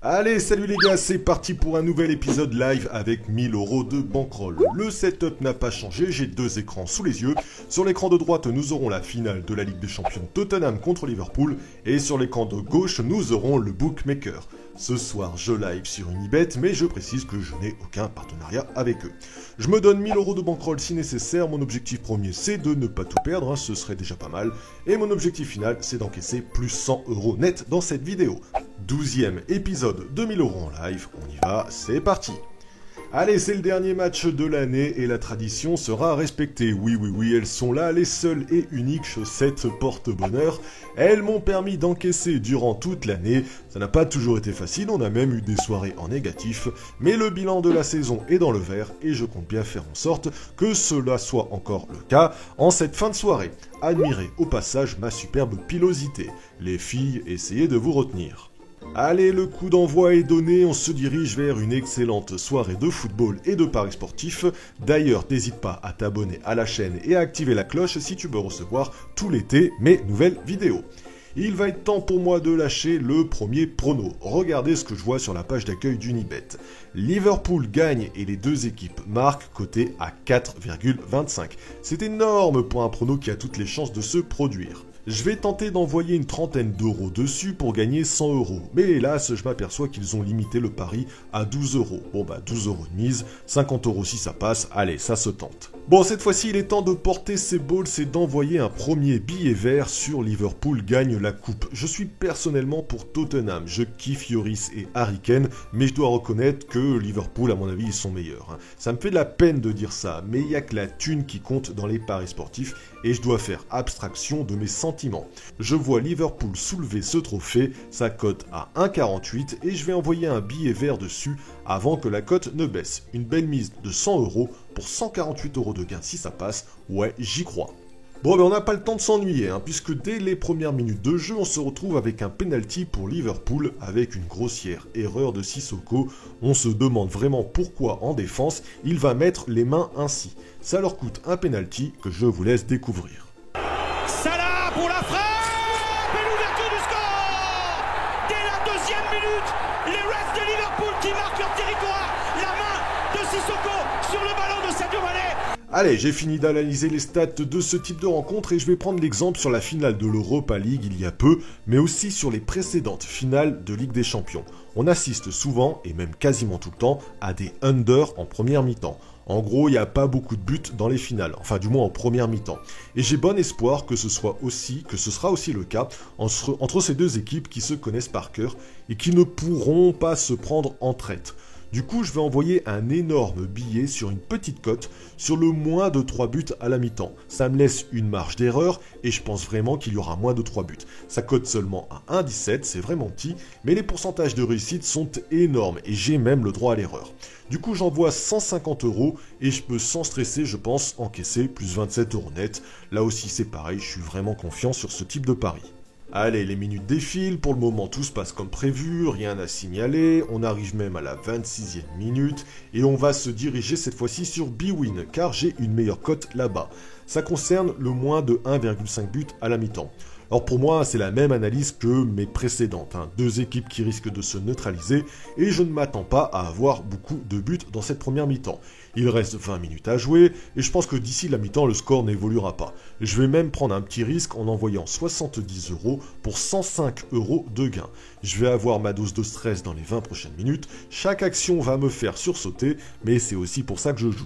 Allez, salut les gars, c'est parti pour un nouvel épisode live avec 1000 € de bankroll. Le setup n'a pas changé, j'ai deux écrans sous les yeux. Sur l'écran de droite, nous aurons la finale de la Ligue des Champions Tottenham contre Liverpool. Et sur l'écran de gauche, nous aurons le bookmaker. Ce soir, je live sur Unibet, mais je précise que je n'ai aucun partenariat avec eux. Je me donne 1000 € de bankroll si nécessaire. Mon objectif premier, c'est de ne pas tout perdre, ce serait déjà pas mal. Et mon objectif final, c'est d'encaisser plus 100 € net dans cette vidéo. 12e épisode de 1000 € en live, on y va, c'est parti. Allez, c'est le dernier match de l'année et la tradition sera respectée. Oui, elles sont là, les seules et uniques chaussettes porte-bonheur. Elles m'ont permis d'encaisser durant toute l'année. Ça n'a pas toujours été facile, on a même eu des soirées en négatif. Mais le bilan de la saison est dans le vert et je compte bien faire en sorte que cela soit encore le cas en cette fin de soirée. Admirez au passage ma superbe pilosité. Les filles, essayez de vous retenir. Allez, le coup d'envoi est donné, on se dirige vers une excellente soirée de football et de paris sportifs. D'ailleurs, n'hésite pas à t'abonner à la chaîne et à activer la cloche si tu veux recevoir tout l'été mes nouvelles vidéos. Il va être temps pour moi de lâcher le premier prono. Regardez ce que je vois sur la page d'accueil d'Unibet. Liverpool gagne et les deux équipes marquent, coté à 4,25. C'est énorme pour un prono qui a toutes les chances de se produire. Je vais tenter d'envoyer une trentaine d'euros dessus pour gagner 100 €. Mais hélas, je m'aperçois qu'ils ont limité le pari à 12 €. Bon 12 € de mise, 50 € si ça passe, allez, ça se tente. Bon, cette fois-ci, il est temps de porter ses balls et d'envoyer un premier billet vert sur Liverpool gagne la coupe. Je suis personnellement pour Tottenham, je kiffe Lloris et Harry Kane, mais je dois reconnaître que Liverpool, à mon avis, ils sont meilleurs. Ça me fait de la peine de dire ça, mais il n'y a que la thune qui compte dans les paris sportifs et je dois faire abstraction de mes sentiments. Je vois Liverpool soulever ce trophée, sa cote à 1,48 et je vais envoyer un billet vert dessus avant que la cote ne baisse. Une belle mise de 100 € pour 148 € de gain si ça passe, ouais, j'y crois. Bon, on n'a pas le temps de s'ennuyer, puisque dès les premières minutes de jeu, on se retrouve avec un penalty pour Liverpool, avec une grossière erreur de Sissoko. On se demande vraiment pourquoi en défense, il va mettre les mains ainsi. Ça leur coûte un penalty que je vous laisse découvrir. Salah pour la frappe et l'ouverture du score. Dès la deuxième minute, les Reds de Liverpool qui marquent leur territoire. La main de Sissoko sur le ballon de Sadio Mané. Allez, j'ai fini d'analyser les stats de ce type de rencontre et je vais prendre l'exemple sur la finale de l'Europa League il y a peu, mais aussi sur les précédentes finales de Ligue des Champions. On assiste souvent, et même quasiment tout le temps, à des under en première mi-temps. En gros, il n'y a pas beaucoup de buts dans les finales, enfin du moins en première mi-temps. Et j'ai bon espoir que ce sera aussi le cas entre ces deux équipes qui se connaissent par cœur et qui ne pourront pas se prendre en traite. Du coup, je vais envoyer un énorme billet sur une petite cote sur le moins de 3 buts à la mi-temps. Ça me laisse une marge d'erreur et je pense vraiment qu'il y aura moins de 3 buts. Ça cote seulement à 1,17, c'est vraiment petit, mais les pourcentages de réussite sont énormes et j'ai même le droit à l'erreur. Du coup, j'envoie 150 € et je peux sans stresser, je pense, encaisser plus 27 € net. Là aussi, c'est pareil, je suis vraiment confiant sur ce type de pari. Allez, les minutes défilent, pour le moment tout se passe comme prévu, rien à signaler, on arrive même à la 26e minute, et on va se diriger cette fois-ci sur Bwin, car j'ai une meilleure cote là-bas. Ça concerne le moins de 1,5 buts à la mi-temps. Alors pour moi, c'est la même analyse que mes précédentes, deux équipes qui risquent de se neutraliser, et je ne m'attends pas à avoir beaucoup de buts dans cette première mi-temps. Il reste 20 minutes à jouer, et je pense que d'ici la mi-temps, le score n'évoluera pas. Je vais même prendre un petit risque en envoyant 70 € pour 105 € de gain. Je vais avoir ma dose de stress dans les 20 prochaines minutes, chaque action va me faire sursauter, mais c'est aussi pour ça que je joue.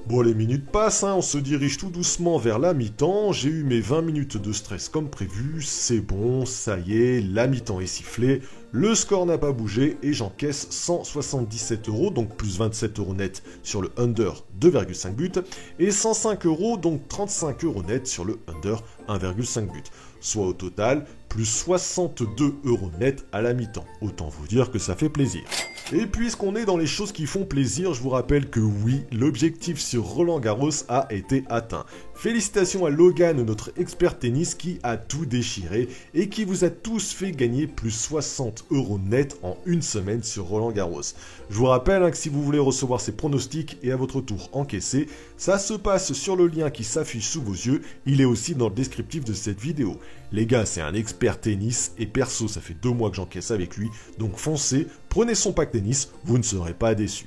Bon, les minutes passent, on se dirige tout doucement vers la mi-temps, j'ai eu mes 20 minutes de stress comme prévu, c'est bon, ça y est, la mi-temps est sifflée, le score n'a pas bougé et j'encaisse 177 €, donc plus 27 € net sur le under 2,5 buts, et 105 €, donc 35 € net sur le under 1,5 buts, soit au total plus 62 € net à la mi-temps, autant vous dire que ça fait plaisir. Et puisqu'on est dans les choses qui font plaisir, je vous rappelle que oui, l'objectif sur Roland Garros a été atteint. Félicitations à Logan, notre expert tennis qui a tout déchiré et qui vous a tous fait gagner plus 60 € net en une semaine sur Roland Garros. Je vous rappelle que si vous voulez recevoir ces pronostics et à votre tour encaisser, ça se passe sur le lien qui s'affiche sous vos yeux, il est aussi dans le descriptif de cette vidéo. Les gars, c'est un expert tennis et perso, ça fait 2 mois que j'encaisse avec lui, donc foncez, prenez son pack tennis, vous ne serez pas déçus.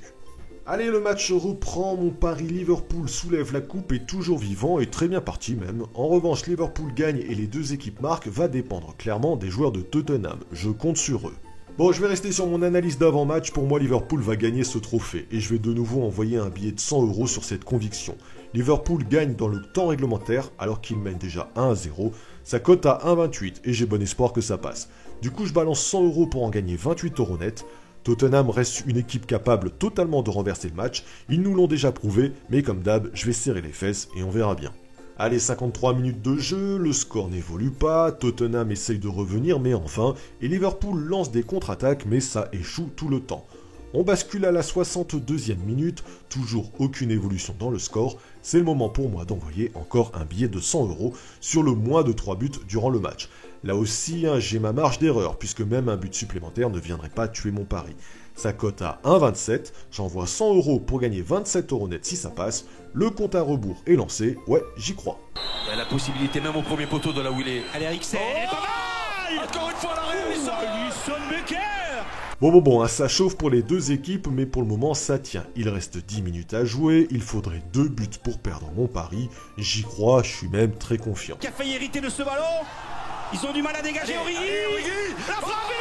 Allez, le match reprend, mon pari Liverpool soulève la coupe est toujours vivant et très bien parti même. En revanche, Liverpool gagne et les deux équipes marquent va dépendre clairement des joueurs de Tottenham, je compte sur eux. Bon, je vais rester sur mon analyse d'avant-match, pour moi Liverpool va gagner ce trophée et je vais de nouveau envoyer un billet de 100 € sur cette conviction. Liverpool gagne dans le temps réglementaire alors qu'il mène déjà 1-0, sa cote à 1,28 et j'ai bon espoir que ça passe. Du coup je balance 100 € pour en gagner 28 € net. Tottenham reste une équipe capable totalement de renverser le match, ils nous l'ont déjà prouvé, mais comme d'hab, je vais serrer les fesses et on verra bien. Allez, 53 minutes de jeu, le score n'évolue pas, Tottenham essaye de revenir mais enfin, et Liverpool lance des contre-attaques mais ça échoue tout le temps. On bascule à la 62e minute, toujours aucune évolution dans le score, c'est le moment pour moi d'envoyer encore un billet de 100 € sur le moins de 3 buts durant le match. Là aussi, j'ai ma marge d'erreur, puisque même un but supplémentaire ne viendrait pas tuer mon pari. Ça cote à 1,27, j'envoie 100 € pour gagner 27 € net si ça passe, le compte à rebours est lancé, ouais, j'y crois. Il y a la possibilité même au premier poteau de là où il est. Allez, Eriksen, pas mal. Encore une fois l'arrêt, Alisson Becker. Bon, ça chauffe pour les deux équipes, mais pour le moment ça tient. Il reste 10 minutes à jouer, il faudrait 2 buts pour perdre mon pari. J'y crois, je suis même très confiant. Qui a failli hériter de ce ballon. Ils ont du mal à dégager Origi. La frappe et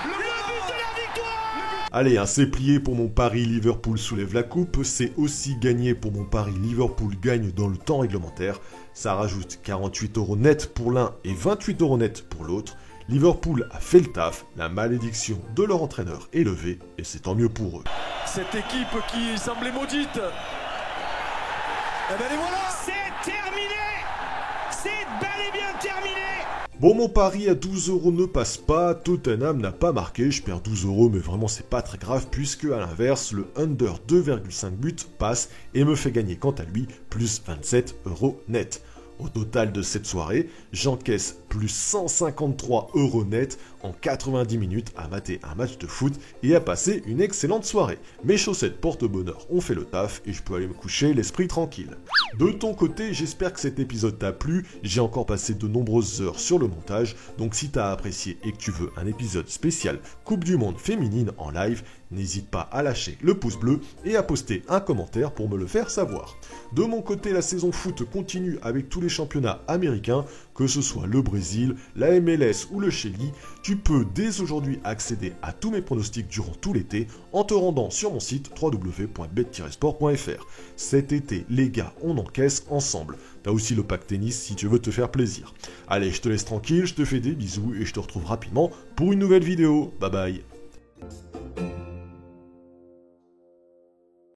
le but. Le but de la victoire. Allez, c'est plié pour mon pari Liverpool soulève la coupe, c'est aussi gagné pour mon pari Liverpool gagne dans le temps réglementaire. Ça rajoute 48 € net pour l'un et 28 € net pour l'autre. Liverpool a fait le taf, la malédiction de leur entraîneur est levée et c'est tant mieux pour eux. Cette équipe qui semblait maudite. Eh ben les voilà. C'est terminé. C'est bel et bien terminé. Bon, mon pari à 12 € ne passe pas, Tottenham n'a pas marqué, je perds 12 € mais vraiment c'est pas très grave puisque à l'inverse, le under 2,5 buts passe et me fait gagner quant à lui plus 27 € net. Au total de cette soirée, j'encaisse plus 153 € net en 90 minutes à mater un match de foot et à passer une excellente soirée. Mes chaussettes porte-bonheur ont fait le taf et je peux aller me coucher l'esprit tranquille. De ton côté, j'espère que cet épisode t'a plu, j'ai encore passé de nombreuses heures sur le montage, donc si t'as apprécié et que tu veux un épisode spécial Coupe du Monde féminine en live, n'hésite pas à lâcher le pouce bleu et à poster un commentaire pour me le faire savoir. De mon côté, la saison foot continue avec tous les championnats américains, que ce soit le Brésil, la MLS ou le Chili. Tu peux dès aujourd'hui accéder à tous mes pronostics durant tout l'été en te rendant sur mon site www.bet-sport.fr. Cet été, les gars, on encaisse ensemble. T'as aussi le pack tennis si tu veux te faire plaisir. Allez, je te laisse tranquille, je te fais des bisous et je te retrouve rapidement pour une nouvelle vidéo. Bye bye.